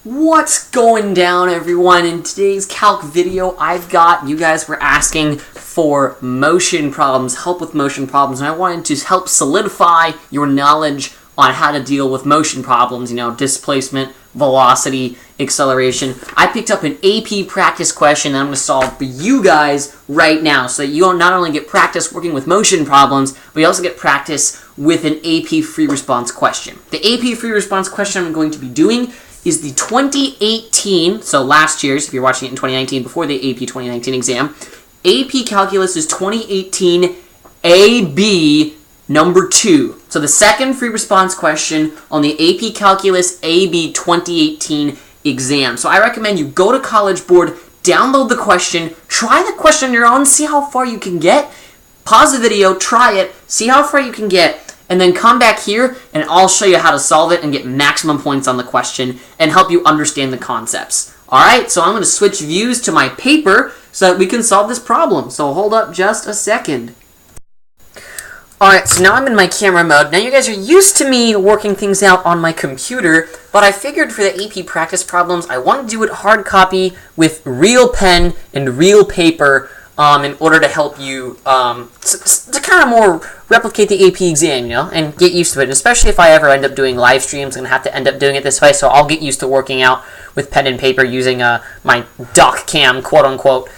What's going down, everyone? In today's calc video, you guys were asking for motion problems, help with motion problems, and I wanted to help solidify your knowledge on how to deal with motion problems, displacement, velocity, acceleration. I picked up an AP practice question that I'm going to solve for you guys right now so that you not only get practice working with motion problems, but you also get practice with an AP free response question. The AP free response question I'm going to be doing is the 2018, so last year's, if you're watching it in 2019, before the AP 2019 exam, AP Calculus is 2018 AB number 2. So the second free response question on the AP Calculus AB 2018 exam. So I recommend you go to College Board, download the question, try the question on your own, see how far you can get, pause the video, try it, see how far you can get, and then come back here and I'll show you how to solve it and get maximum points on the question and help you understand the concepts. Alright, so I'm going to switch views to my paper so that we can solve this problem. So hold up just a second. Alright, so now I'm in my camera mode. Now you guys are used to me working things out on my computer, but I figured for the AP practice problems, I want to do it hard copy with real pen and real paper in order to help you to kind of more replicate the AP exam, and get used to it. And especially if I ever end up doing live streams, I'm going to have to end up doing it this way, so I'll get used to working out with pen and paper using my doc cam, quote-unquote,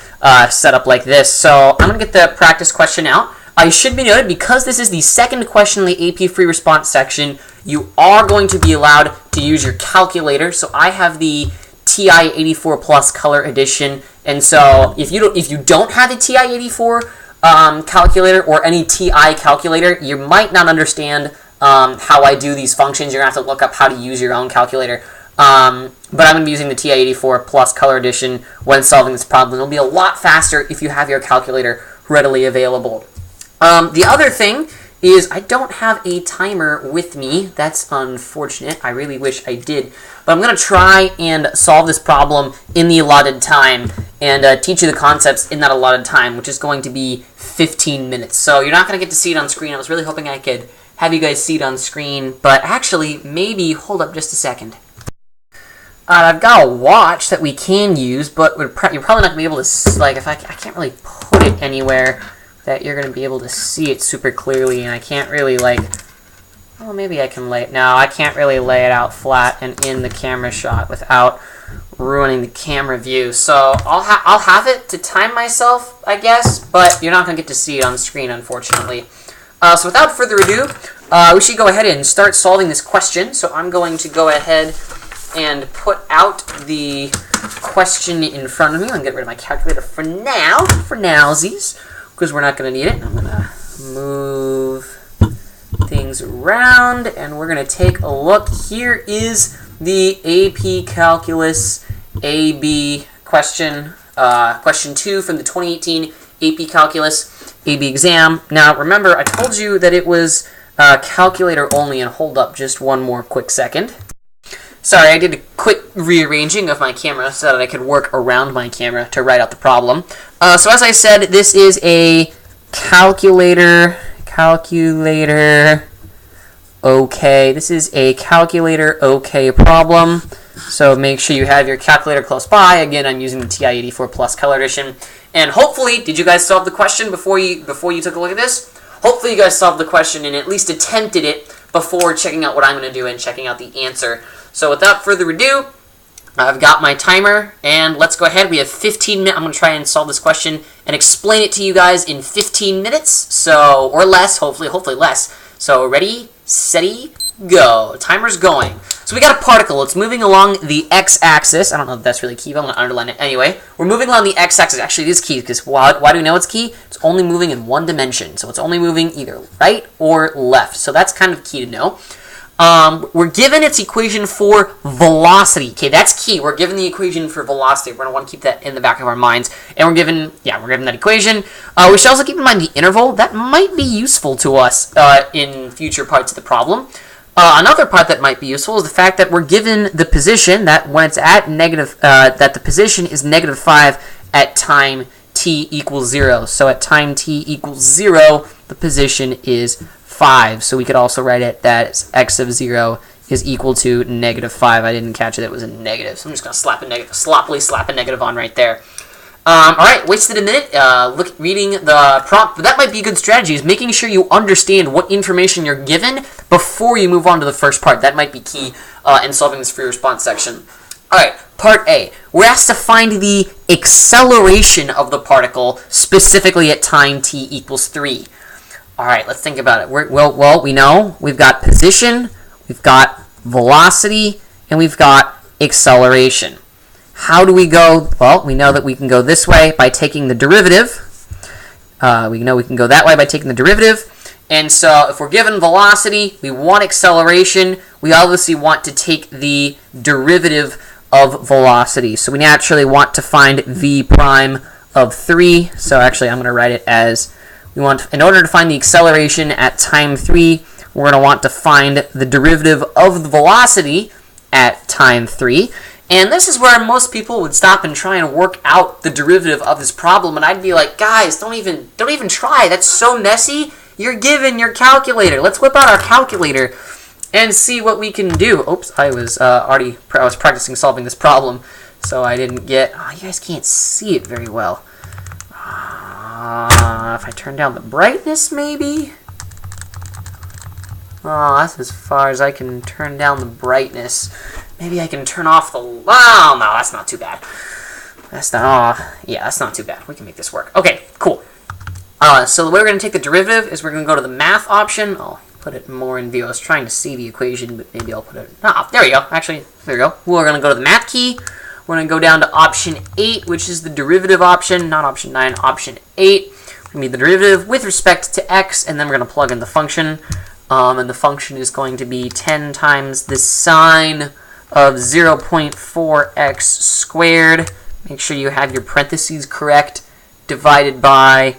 setup like this. So I'm going to get the practice question out. I should be noted, because this is the second question in the AP free response section, you are going to be allowed to use your calculator. So I have the TI 84 Plus Color Edition, and so if you don't have the TI 84 calculator or any TI calculator, you might not understand how I do these functions. You're going to have to look up how to use your own calculator. But I'm going to be using the TI 84 Plus Color Edition when solving this problem. It'll be a lot faster if you have your calculator readily available. The other thing is I don't have a timer with me. That's unfortunate. I really wish I did. But I'm going to try and solve this problem in the allotted time and teach you the concepts in that allotted time, which is going to be 15 minutes. So you're not going to get to see it on screen. I was really hoping I could have you guys see it on screen, but actually, maybe, hold up just a second. I've got a watch that we can use, but you're probably not going to be able to, I can't really put it anywhere that you're going to be able to see it super clearly, and I can't really, maybe I can lay it. No, I can't really lay it out flat and in the camera shot without ruining the camera view. So I'll have it to time myself, I guess, but you're not going to get to see it on screen, unfortunately. So without further ado, we should go ahead and start solving this question. So I'm going to go ahead and put out the question in front of me. I'm going to get rid of my calculator for nowsies, because we're not going to need it. I'm going to move things around, and we're going to take a look. Here is the AP Calculus AB question, question 2 from the 2018 AP Calculus AB exam. Now, remember, I told you that it was calculator only, and hold up just one more quick second. Sorry, I did a quick rearranging of my camera so that I could work around my camera to write out the problem. So as I said, this is a calculator okay. This is a calculator okay problem. So make sure you have your calculator close by. Again, I'm using the TI 84 Plus Color Edition. And hopefully, did you guys solve the question before you took a look at this? Hopefully you guys solved the question and at least attempted it before checking out what I'm going to do and checking out the answer. So without further ado, I've got my timer, and let's go ahead. We have 15 minutes. I'm going to try and solve this question and explain it to you guys in 15 minutes, or less, hopefully less. So ready, steady, go. Timer's going. So we got a particle. It's moving along the x-axis. I don't know if that's really key, but I'm going to underline it anyway. We're moving along the x-axis. Actually, it is key, because why do we know it's key? It's only moving in one dimension, so it's only moving either right or left. So that's kind of key to know. We're given its equation for velocity. Okay, that's key. We're given the equation for velocity. We're going to want to keep that in the back of our minds. And we're given that equation. We should also keep in mind the interval. That might be useful to us in future parts of the problem. Another part that might be useful is the fact that we're given the position that when it's at that the position is -5 at time t equals 0. So at time t equals 0, the position is 5. So we could also write it that x of 0 is equal to -5. I didn't catch it. It was a negative. So I'm just going to sloppily slap a negative on right there. All right, wasted a minute reading the prompt. But that might be a good strategy, is making sure you understand what information you're given before you move on to the first part. That might be key in solving this free response section. All right, part A. We're asked to find the acceleration of the particle, specifically at time t equals 3. All right, let's think about it. Well, we know we've got position, we've got velocity, and we've got acceleration. How do we go? Well, we know that we can go this way by taking the derivative. We know we can go that way by taking the derivative. And so if we're given velocity, we want acceleration, we obviously want to take the derivative of velocity. So we naturally want to find v prime of 3. So actually I'm going to write it as, in order to find the acceleration at time 3, we're going to want to find the derivative of the velocity at time 3. And this is where most people would stop and try and work out the derivative of this problem, and I'd be like, guys, don't even try. That's so messy. You're given your calculator. Let's whip out our calculator and see what we can do. Oops, I was practicing solving this problem, so I didn't get. Oh, you guys can't see it very well. If I turn down the brightness, maybe. Oh, that's as far as I can turn down the brightness. Maybe I can turn off the... Oh, no, that's not too bad. That's not... yeah, that's not too bad. We can make this work. Okay, cool. So the way we're going to take the derivative is we're going to go to the math option. I'll put it more in view. I was trying to see the equation, but maybe I'll put it... Oh, there we go. Actually, there we go. We're going to go to the math key. We're going to go down to option 8, which is the derivative option. Not option 9, option 8. We're going to be the derivative with respect to x, and then we're going to plug in the function. And the function is going to be 10 times the sine of 0.4x squared. Make sure you have your parentheses correct. Divided by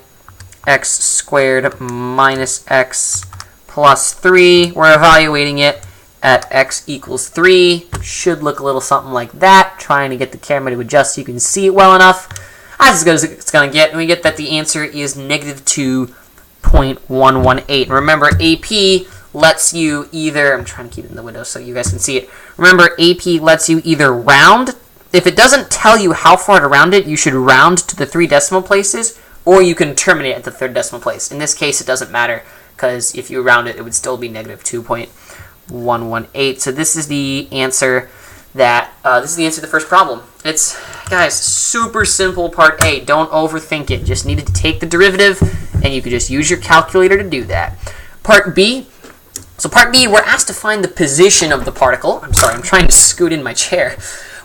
x squared minus x plus 3. We're evaluating it at x equals 3. Should look a little something like that. Trying to get the camera to adjust so you can see it well enough. That's as good as it's going to get. And we get that the answer is -2.118. Remember, AP lets you either, I'm trying to keep it in the window so you guys can see it. Remember, AP lets you either round. If it doesn't tell you how far to round it, you should round to the 3 decimal places, or you can terminate at the 3rd decimal place. In this case, it doesn't matter, because if you round it, it would still be -2.118. So this is the answer to the first problem. It's, guys, super simple part A. Don't overthink it. Just needed to take the derivative, and you could just use your calculator to do that. Part B. So part B, we're asked to find the position of the particle. I'm sorry, I'm trying to scoot in my chair.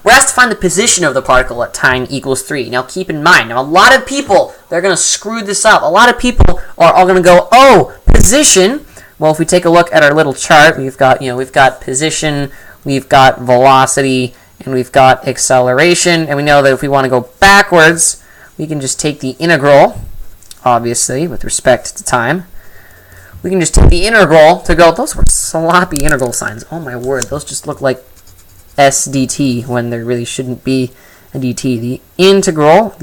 We're asked to find the position of the particle at time equals 3. Now keep in mind, now a lot of people, they're going to screw this up. A lot of people are all going to go, oh, position. Well, if we take a look at our little chart, we've got position, we've got velocity, and we've got acceleration. And we know that if we want to go backwards, we can just take the integral, obviously, with respect to time. We can just take the integral to go, those were sloppy integral signs. Oh my word, those just look like SDT when there really shouldn't be a DT. The integral.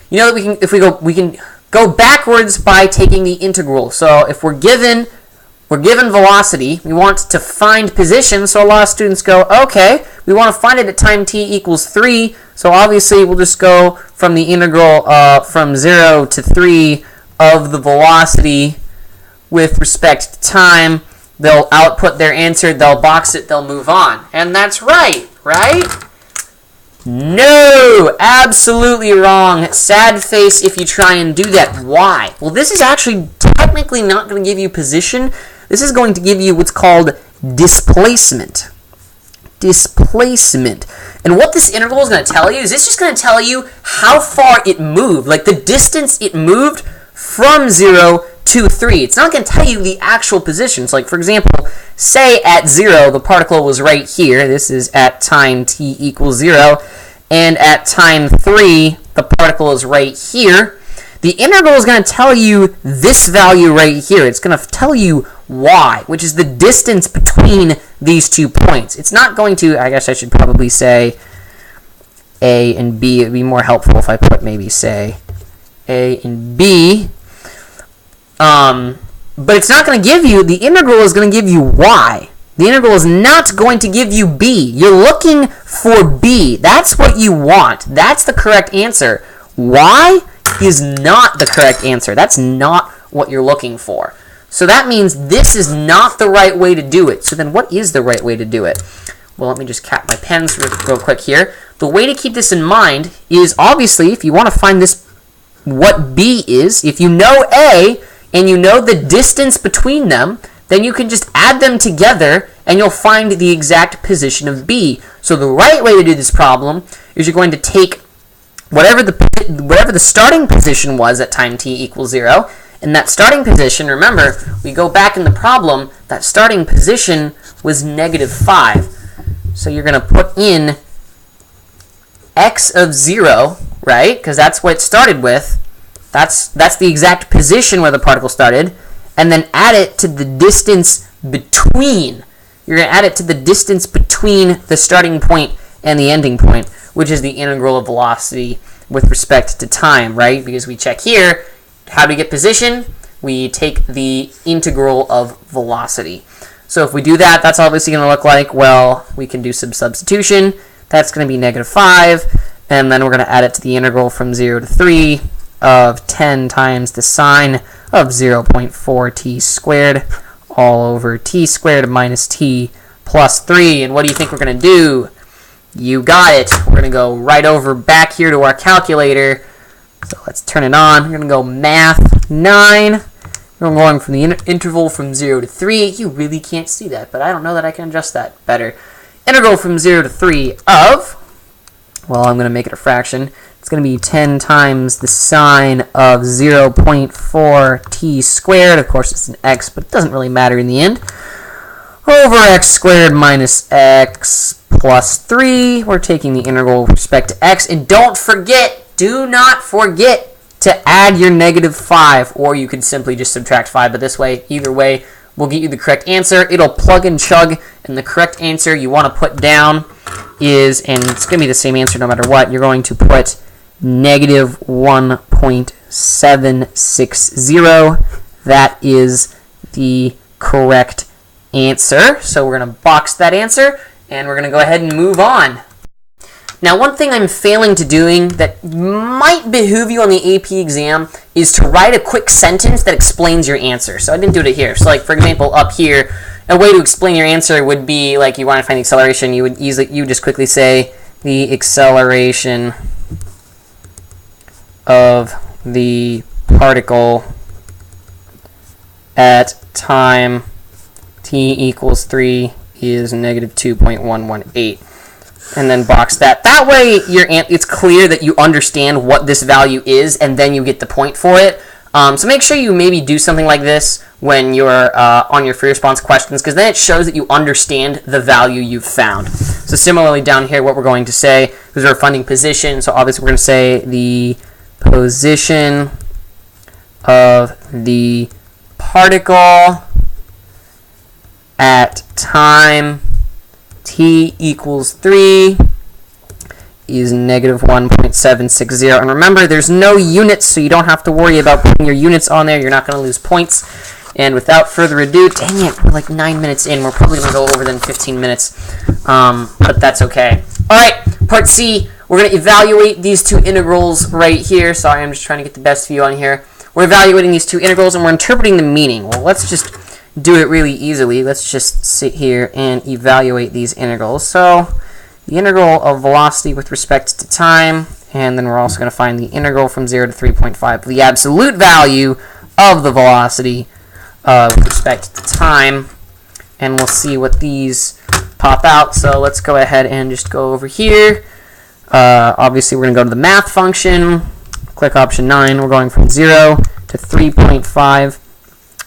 You know that we can go backwards by taking the integral. So if we're given velocity, we want to find position, so a lot of students go, okay, we want to find it at time t equals 3, so obviously we'll just go from the integral from 0 to 3 of the velocity with respect to time. They'll output their answer, they'll box it, they'll move on. And that's right? No! Absolutely wrong. Sad face if you try and do that. Why? Well, this is actually technically not going to give you position. This is going to give you what's called displacement. Displacement. And what this integral is going to tell you is it's just going to tell you how far it moved, like the distance it moved from 0 to 3. It's not going to tell you the actual positions. Like, for example, say at 0, the particle was right here. This is at time t equals 0. And at time 3, the particle is right here. The integral is going to tell you this value right here. It's going to tell you y, which is the distance between these 2 points. It's not going to, I guess I should probably say A and B. It would be more helpful if I put maybe, say, A and B. but it's not going to give you, the integral is going to give you y. The integral is not going to give you b. You're looking for b. That's what you want. That's the correct answer. Y is not the correct answer. That's not what you're looking for. So that means this is not the right way to do it. So then what is the right way to do it? Well, let me just cap my pens real quick here. The way to keep this in mind is, obviously, if you want to find this, what b is, if you know a and you know the distance between them, then you can just add them together and you'll find the exact position of b. So the right way to do this problem is you're going to take whatever the starting position was at time t equals 0, and that starting position, remember, we go back in the problem, that starting position was -5. So you're going to put in x of 0, right? Because that's what it started with. That's the exact position where the particle started. And then add it to the distance between. You're going to add it to the distance between the starting point and the ending point, which is the integral of velocity with respect to time, right? Because we check here, how do we get position? We take the integral of velocity. So if we do that, that's obviously going to look like, well, we can do some substitution. That's going to be -5, and then we're going to add it to the integral from 0 to 3 of 10 times the sine of 0.4 t squared all over t squared minus t plus 3. And what do you think we're going to do? You got it. We're going to go right over back here to our calculator. So let's turn it on. We're going to go math 9. We're going from the interval from 0 to 3. You really can't see that, but I don't know that I can adjust that better. Integral from 0 to 3 of, well, I'm going to make it a fraction. It's going to be 10 times the sine of 0.4 t squared. Of course, it's an x, but it doesn't really matter in the end. Over x squared minus x plus 3. We're taking the integral with respect to x. And don't forget, do not forget to add your -5, or you could simply just subtract 5. But this way, either way, will get you the correct answer. It'll plug and chug, and the correct answer you want to put down is, and it's going to be the same answer no matter what, you're going to put -1.760. That is the correct answer. So we're going to box that answer, and we're going to go ahead and move on. Now, one thing I'm failing to doing that might behoove you on the AP exam is to write a quick sentence that explains your answer. So I didn't do it here. So, like, for example, up here, a way to explain your answer would be, like, you want to find the acceleration, you would just quickly say the acceleration of the particle at time t equals 3 is -2.118. And then box that. That way, it's clear that you understand what this value is, and then you get the point for it. So make sure you maybe do something like this when you're on your free response questions, because then it shows that you understand the value you've found. So similarly down here, what we're going to say, because we're finding position, so obviously we're going to say the position of the particle at time t equals 3 is -1.760. And remember, there's no units, so you don't have to worry about putting your units on there. You're not going to lose points. And without further ado, dang it, we're like 9 minutes in. We're probably going to go over than 15 minutes, but that's okay. All right, part C, we're going to evaluate these two integrals right here. Sorry, I'm just trying to get the best view on here. We're evaluating these two integrals, and we're interpreting the meaning. Well, let's just do it really easily. Let's just sit here and evaluate these integrals. So the integral of velocity with respect to time, and then we're also going to find the integral from 0 to 3.5, the absolute value of the velocity with respect to time, and we'll see what these pop out. So let's go ahead and just go over here. Obviously, we're going to go to the math function, click option 9. We're going from 0 to 3.5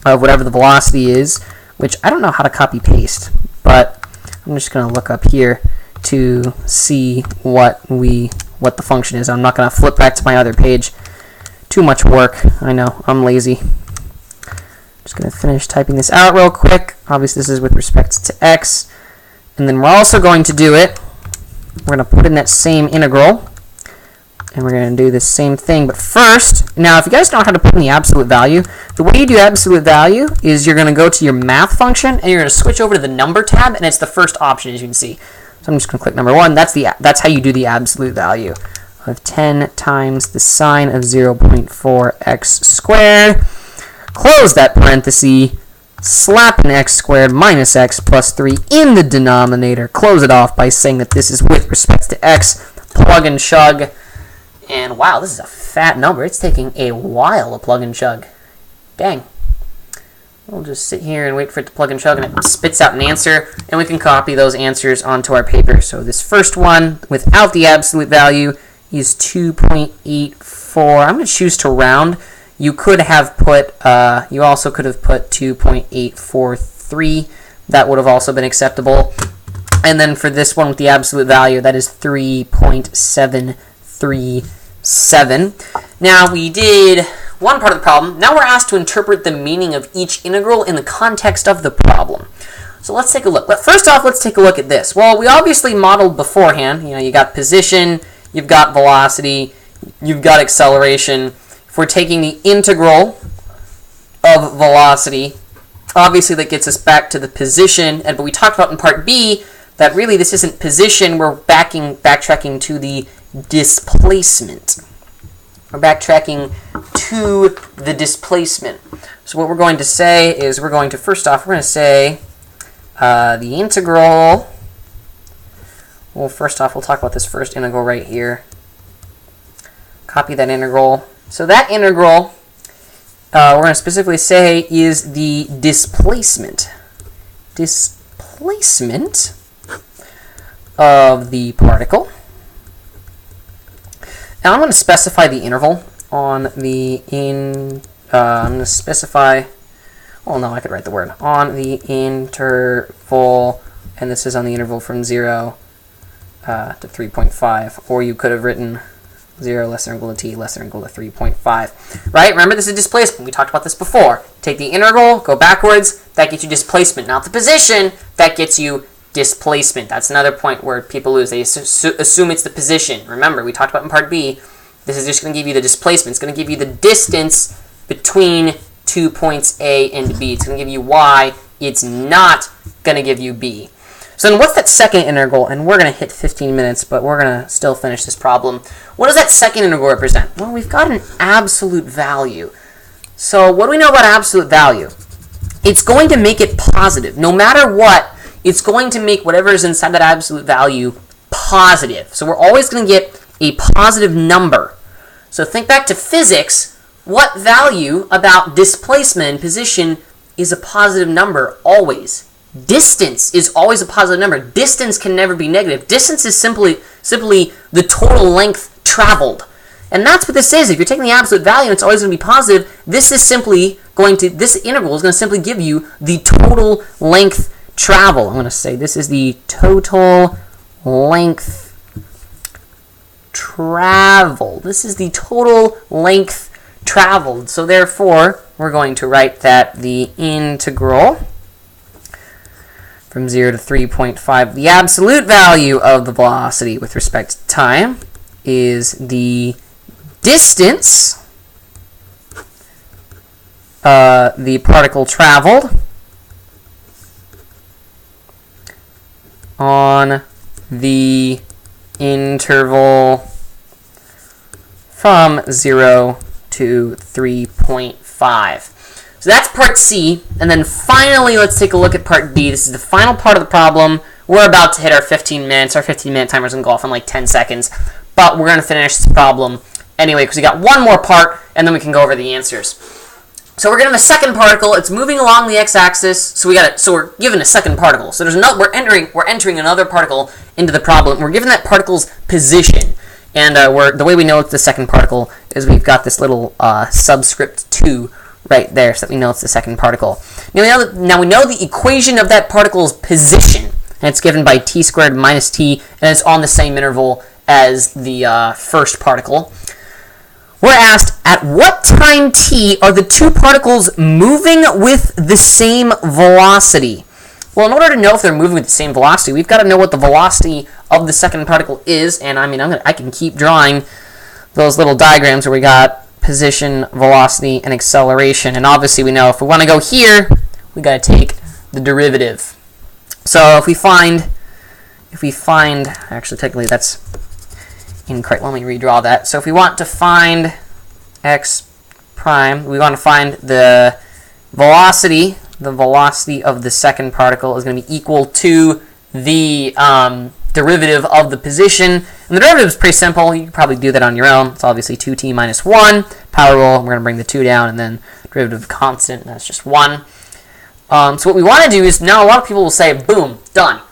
of whatever the velocity is, which I don't know how to copy paste, but I'm just going to look up here to see what the function is. I'm not going to flip back to my other page. Too much work. I know, I'm lazy. Just going to finish typing this out real quick. Obviously, this is with respect to x. And then we're also going to do it. We're going to put in that same integral. And we're going to do the same thing, but first, now if you guys know how to put in the absolute value, the way you do absolute value is you're going to go to your math function, and you're going to switch over to the number tab, and it's the first option, as you can see. So I'm just going to click number 1. That's how you do the absolute value of 10 times the sine of 0.4x squared. Close that parenthesis, slap an x squared minus x plus 3 in the denominator. Close it off by saying that this is with respect to x. Plug and chug. And wow, this is a fat number. It's taking a while to plug and chug. Dang. We'll just sit here and wait for it to plug and chug, and it spits out an answer, and we can copy those answers onto our paper. So this first one, without the absolute value, is 2.84. I'm going to choose to round. You could have put, you also could have put 2.843. That would have also been acceptable. And then for this one with the absolute value, that is 3.737. Now we did one part of the problem. Now we're asked to interpret the meaning of each integral in the context of the problem. So let's take a look. But first off, let's take a look at this. Well, we obviously modeled beforehand. You know, you got position, you've got velocity, you've got acceleration. If we're taking the integral of velocity, obviously that gets us back to the position. But we talked about in part B that really this isn't position. We're backtracking to the displacement. We're backtracking to the displacement. So what we're going to say is we're going to say the integral. Well, first off, we'll talk about this first integral right here. Copy that integral. So that integral, we're going to specifically say is the displacement. Displacement of the particle. Now I'm going to specify the interval on the I'm going to specify, well no, I could write the word, on the interval, and this is on the interval from 0 to 3.5, or you could have written 0 less than or equal to t less than or equal to 3.5. Right? Remember, this is displacement. We talked about this before. Take the integral, go backwards, that gets you displacement. Not the position, that gets you displacement. That's another point where people lose. They assume it's the position. Remember, we talked about in part B, this is just going to give you the displacement. It's going to give you the distance between 2 points A and B. It's going to give you Y. It's not going to give you B. So then what's that second integral? And we're going to hit 15 minutes, but we're going to still finish this problem. What does that second integral represent? Well, we've got an absolute value. So what do we know about absolute value? It's going to make it positive. No matter what, it's going to make whatever is inside that absolute value positive. So we're always going to get a positive number. So think back to physics. What value about displacement and position is a positive number always? Distance is always a positive number. Distance can never be negative. Distance is simply the total length traveled. And that's what this is. If you're taking the absolute value and it's always going to be positive, this integral is going to simply give you the total length travel. I'm going to say this is the total length traveled. This is the total length traveled. So therefore, we're going to write that the integral from 0 to 3.5, the absolute value of the velocity with respect to time is the distance the particle traveled on the interval from 0 to 3.5. So that's part C, and then finally let's take a look at part B. This is the final part of the problem. We're about to hit our 15 minutes. Our 15-minute timer's going to go off in like 10 seconds, but we're going to finish this problem anyway because we got one more part, and then we can go over the answers. So we're given a second particle. It's moving along the x-axis. So we're given a second particle. So we're entering another particle into the problem. We're given that particle's position, and the way we know it's the second particle is we've got this little subscript 2 right there, so that we know it's the second particle. Now we know the equation of that particle's position, and it's given by t squared minus t, and it's on the same interval as the first particle. We're asked, at what time t are the two particles moving with the same velocity? Well, in order to know if they're moving with the same velocity, we've got to know what the velocity of the second particle is, and I can keep drawing those little diagrams where we got position, velocity, and acceleration. And obviously we know if we want to go here, we got to take the derivative. So if we find, actually technically that's incorrect. Let me redraw that. So if we want to find x prime, we want to find the velocity of the second particle is going to be equal to the derivative of the position. And the derivative is pretty simple. You can probably do that on your own. It's obviously 2t minus 1. Power rule, we're going to bring the 2 down, and then derivative constant, and that's just 1. So what we want to do is, now a lot of people will say, boom, done.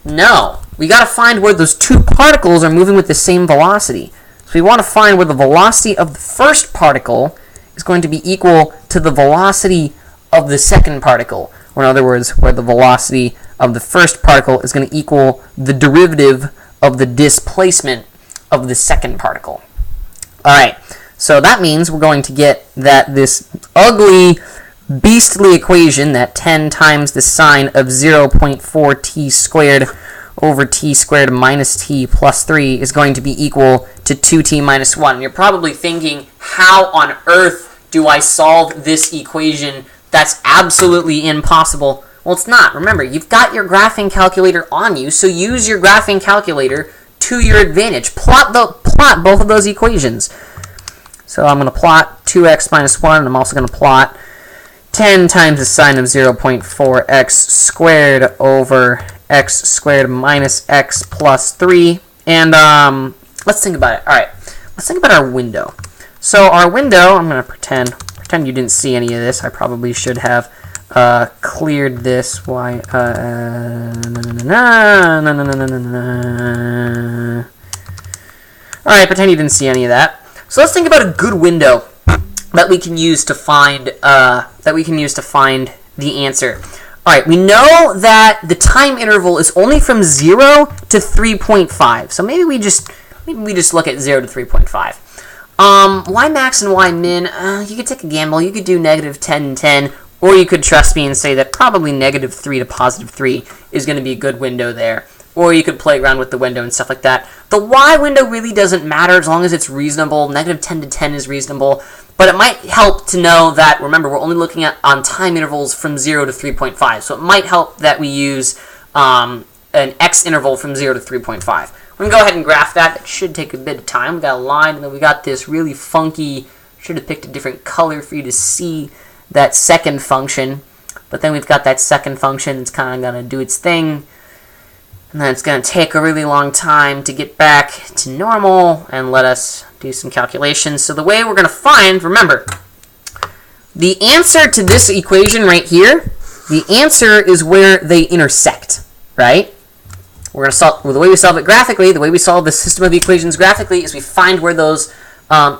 No, we got to find where those two particles are moving with the same velocity. So we want to find where the velocity of the first particle is going to be equal to the velocity of the second particle. Or in other words, where the velocity of the first particle is going to equal the derivative of the displacement of the second particle. Alright, so that means we're going to get that this ugly, beastly equation, that 10 times the sine of 0.4 t squared over t squared minus t plus 3 is going to be equal to 2t minus 1. You're probably thinking, how on earth do I solve this equation? That's absolutely impossible. Well, it's not. Remember, you've got your graphing calculator on you, so use your graphing calculator to your advantage. Plot both of those equations. So I'm going to plot 2x minus 1, and I'm also going to plot 10 times the sine of 0.4x squared over x squared minus x plus 3. And let's think about it. All right, let's think about our window. So our window, I'm going to pretend you didn't see any of this. I probably should have cleared this. Why? Alright, pretend you didn't see any of that. So let's think about a good window that we can use to find the answer. Alright, we know that the time interval is only from 0 to 3.5. So maybe we just look at 0 to 3.5. Y max and Y min, you could take a gamble. You could do negative 10 and 10. Or you could trust me and say that probably negative 3 to positive 3 is going to be a good window there. Or you could play around with the window and stuff like that. The Y window really doesn't matter as long as it's reasonable. Negative 10 to 10 is reasonable. But it might help to know that, remember, we're only looking at on time intervals from 0 to 3.5. So it might help that we use an X interval from 0 to 3.5. We're going to go ahead and graph that. It should take a bit of time. We've got a line, and then we got this really funky, should have picked a different color for you to see that second function, but then we've got that second function. It's kind of going to do its thing, and then it's going to take a really long time to get back to normal and let us do some calculations. So the way we're going to find, remember, the answer to this equation right here, the answer is where they intersect, right? We're going to solve, well, the way we solve it graphically, the way we solve the system of equations graphically is we find where those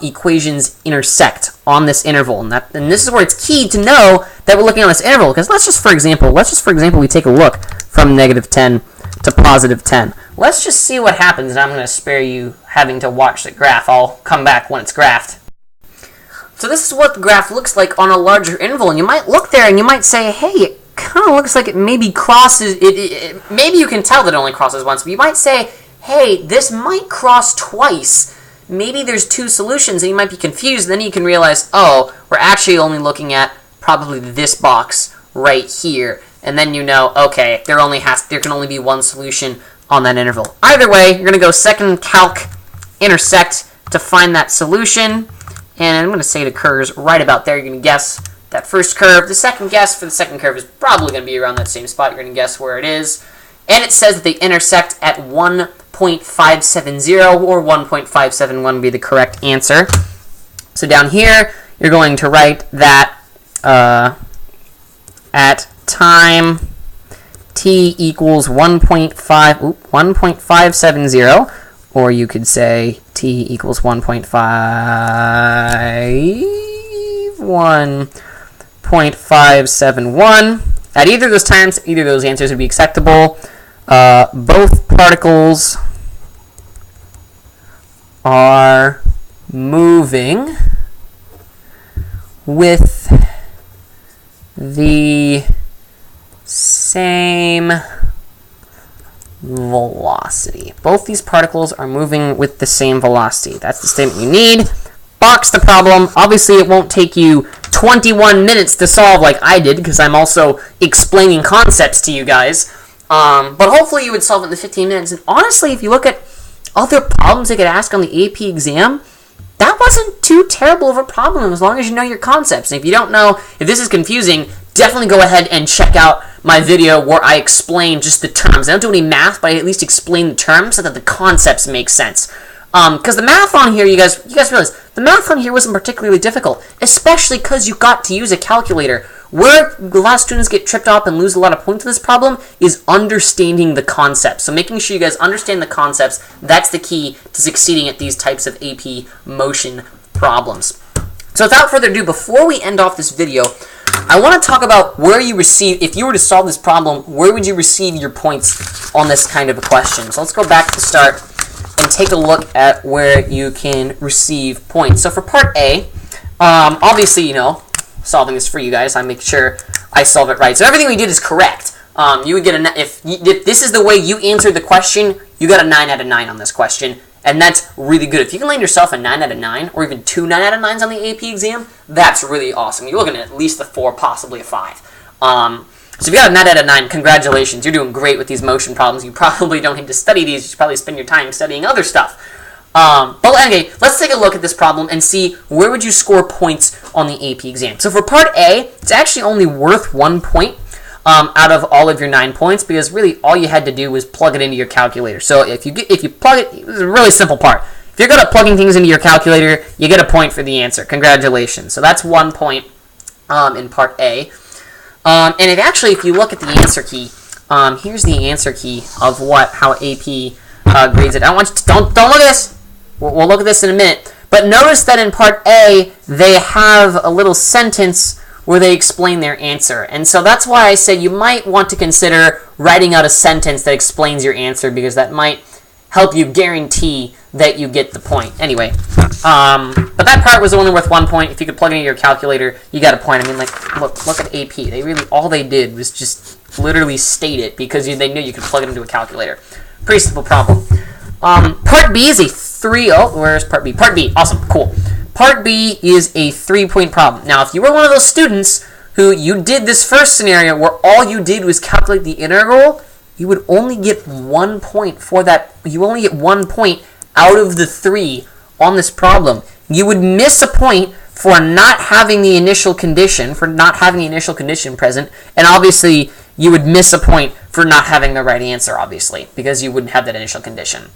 equations intersect on this interval, and this is where it's key to know that we're looking on this interval. Because let's just for example we take a look from negative 10 to positive 10. Let's just see what happens, and I'm going to spare you having to watch the graph. I'll come back when it's graphed. So this is what the graph looks like on a larger interval, and you might look there and you might say, hey, it kind of looks like it maybe crosses. Maybe you can tell that it only crosses once, but you might say, hey, this might cross twice. Maybe there's two solutions, and you might be confused. Then you can realize, oh, we're actually only looking at probably this box right here. And then you know, okay, there can only be one solution on that interval. Either way, you're going to go second calc intersect to find that solution. And I'm going to say it occurs right about there. You're going to guess that first curve. The second guess for the second curve is probably going to be around that same spot. You're going to guess where it is. And it says that they intersect at 1.570, or 1.571 would be the correct answer. So down here, you're going to write that at time t equals 1.570, or you could say t equals 1.571. At either of those times, either of those answers would be acceptable. Both particles are moving with the same velocity. Both these particles are moving with the same velocity. That's the statement you need. Box the problem. Obviously, it won't take you 21 minutes to solve like I did, because I'm also explaining concepts to you guys. But hopefully you would solve it in the 15 minutes. And honestly, if you look at other problems they could ask on the AP exam, that wasn't too terrible of a problem as long as you know your concepts. And if you don't know, if this is confusing, definitely go ahead and check out my video where I explain just the terms. I don't do any math, but I at least explain the terms so that the concepts make sense. Because the math on here, you guys realize, the math on here wasn't particularly difficult, especially because you got to use a calculator. Where a lot of students get tripped up and lose a lot of points in this problem is understanding the concepts. So making sure you guys understand the concepts, that's the key to succeeding at these types of AP motion problems. So without further ado, before we end off this video, I want to talk about where you receive, if you were to solve this problem, where would you receive your points on this kind of a question? So let's go back to the start and take a look at where you can receive points. So for part A, obviously, you know, solving this for you guys, I make sure I solve it right. So everything we did is correct. You would get if this is the way you answered the question, you got a 9 out of 9 on this question, and that's really good. If you can land yourself a 9 out of 9, or even 2 9 out of 9s on the AP exam, that's really awesome. You're looking at least a 4, possibly a 5. So if you got a 9 out of 9, congratulations. You're doing great with these motion problems. You probably don't need to study these. You should probably spend your time studying other stuff. But anyway, let's take a look at this problem and see where would you score points on the AP exam. So for part A, it's actually only worth 1 point out of all of your 9 points, because really all you had to do was plug it into your calculator. So if you plug it, it's a really simple part. If you're good at plugging things into your calculator, you get a point for the answer. Congratulations. So that's 1 point in part A. And if you look at the answer key, here's the answer key of how AP grades it. I want you to, don't look at this. We'll look at this in a minute. But notice that in part A, they have a little sentence where they explain their answer. And so that's why I said you might want to consider writing out a sentence that explains your answer, because that might help you guarantee that you get the point. Anyway, but that part was only worth 1 point. If you could plug it into your calculator, you got a point. I mean, like, look at AP. All they did was just literally state it, because they knew you could plug it into a calculator. Pretty simple problem. Part B is a where's part B? Part B, awesome, cool. Part B is a 3-point problem. Now, if you were one of those students who you did this first scenario where all you did was calculate the integral, you would only get 1 point for that. You only get 1 point out of the 3 on this problem. You would miss a point for not having the initial condition, present, and obviously you would miss a point for not having the right answer, obviously, because you wouldn't have that initial condition.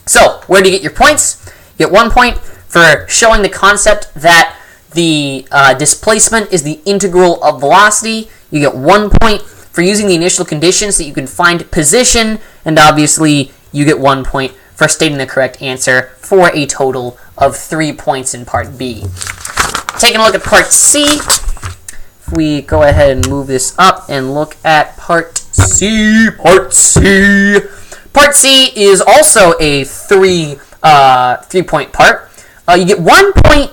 So, where do you get your points? You get 1 point for showing the concept that the displacement is the integral of velocity. You get 1 point for using the initial conditions so that you can find position, and obviously you get 1 point for stating the correct answer, for a total of 3 points in part B. Taking a look at part C, if we go ahead and move this up and look at part C. Part C is also a 3-point part. You get 1 point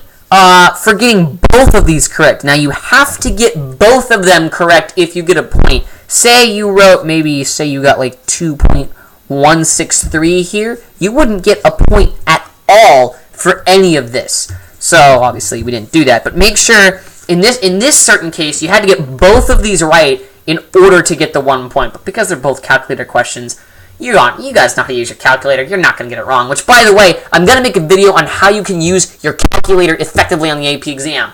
for getting both of these correct. Now, you have to get both of them correct if you get a point. Say you got like 2.163 here. You wouldn't get a point at all for any of this. So, obviously, we didn't do that. But make sure, in this certain case, you had to get both of these right in order to get the 1 point. But because they're both calculator questions, you guys know how to use your calculator. You're not going to get it wrong. Which, by the way, I'm going to make a video on how you can use your calculator effectively on the AP exam.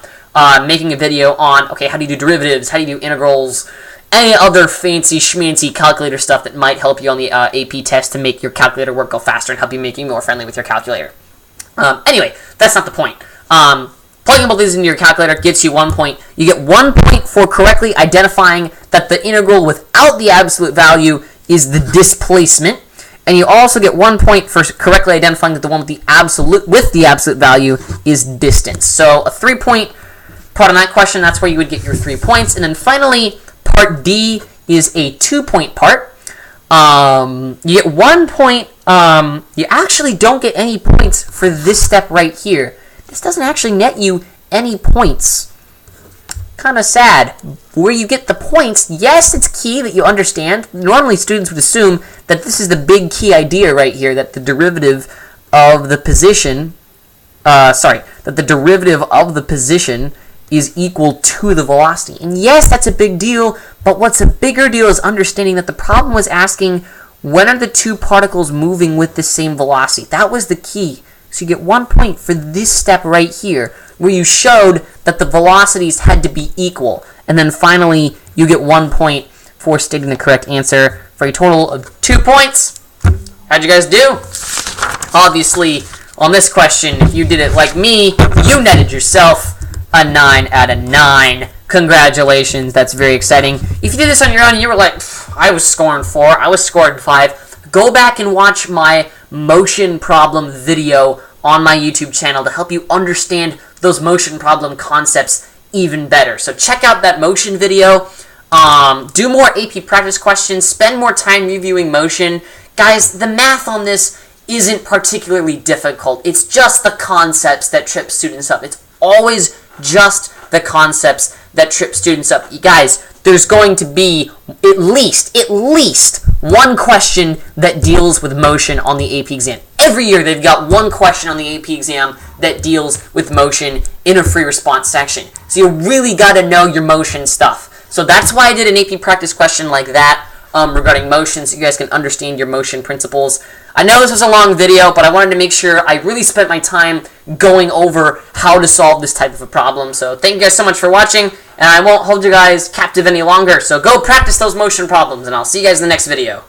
Making a video on, okay, how do you do derivatives? How do you do integrals? Any other fancy schmancy calculator stuff that might help you on the AP test to make your calculator work go faster and help you make you more friendly with your calculator. Anyway, that's not the point. Plugging both these into your calculator gets you 1 point. You get 1 point for correctly identifying that the integral without the absolute value is the displacement, and you also get 1 point for correctly identifying that the one with the absolute value is distance. So a 3-point part on that question, that's where you would get your 3 points. And then finally, part D is a 2-point part. You get 1 point. You actually don't get any points for this step right here. This doesn't actually net you any points. kind of sad. Where you get the points, yes, it's key that you understand. Normally students would assume that this is the big key idea right here, that the derivative of the position, that the derivative of the position is equal to the velocity. And yes, that's a big deal, but what's a bigger deal is understanding that the problem was asking, when are the two particles moving with the same velocity? That was the key. So you get 1 point for this step right here, where you showed that the velocities had to be equal. And then finally, you get 1 point for stating the correct answer, for a total of 2 points. How'd you guys do? Obviously, on this question, if you did it like me, you netted yourself a 9 out of 9. Congratulations, that's very exciting. If you did this on your own and you were like, I was scoring 4, I was scoring 5, go back and watch my motion problem video on my YouTube channel to help you understand those motion problem concepts even better. So check out that motion video. Do more AP practice questions. Spend more time reviewing motion. Guys, the math on this isn't particularly difficult. It's just the concepts that trip students up. It's always just the concepts that trip students up. You guys, there's going to be at least one question that deals with motion on the AP exam. Every year they've got one question on the AP exam that deals with motion in a free response section. So you really got to know your motion stuff. So that's why I did an AP practice question like that regarding motion, so you guys can understand your motion principles. I know this was a long video, but I wanted to make sure I really spent my time going over how to solve this type of a problem. So thank you guys so much for watching, and I won't hold you guys captive any longer. So go practice those motion problems, and I'll see you guys in the next video.